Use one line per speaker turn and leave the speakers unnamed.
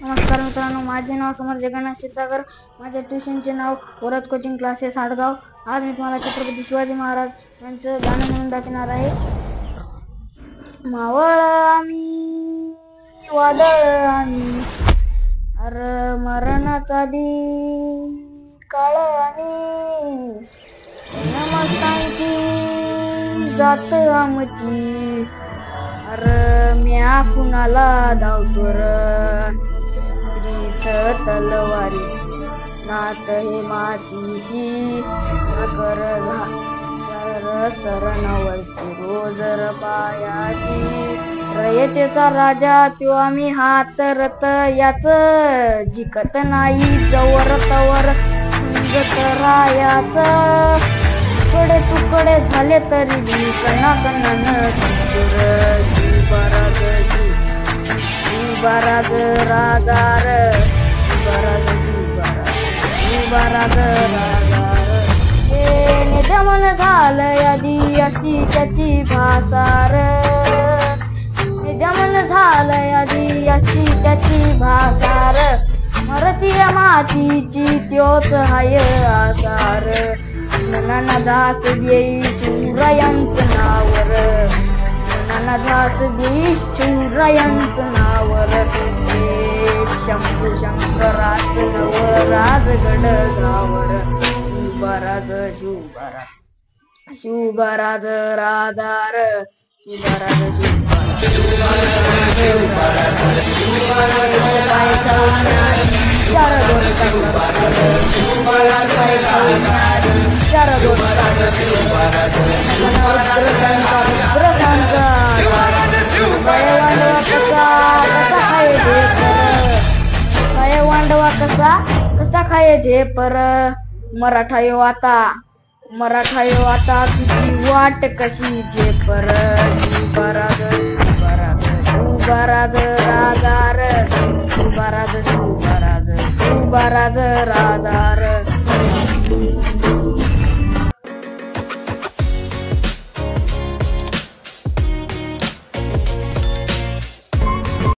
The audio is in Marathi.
नमस्कार मित्रांनो, माझे नाव समर जगन्नाथ क्षीरसागर. माझ्या ट्युशनचे नाव वरद कोचिंग क्लासेस आडगाव. आज मी तुम्हाला छत्रपती शिवाजी महाराज यांचं गाणं म्हणून दाखवणार आहे. मावळ आम्ही वादळ आम्ही अर मरणाचा बी काळ आणि नमस्तांची जात आमची अर म्या कुणाला धावतोर तलवारी नात हे मातीशी कर सरणावरची रोजर पायाची रयतेचा राजा त्यो आम्ही हात रत याच जिकत नाही जवर तवर समजत रायाच तुकडे तुकडे झाले तरी भी कणा बराज राजार बराज राजार हे निजमन झालं यादी अशी त्याची भासार निजमन झालं यादी अशी त्याची भासार मरतीय मातीची त्योच हाय आसार नाना दास देई शिवरायांचं नावर नाना दास देई शिवरायांचं नावर शंभू शंकराच नव राजगड गावर शिवराज शिवराज राजार शिवराज कसा खाये झेपर मराठा यो आता तुझी वाट कशी झेपर शिवराज राजार शिवराज राजार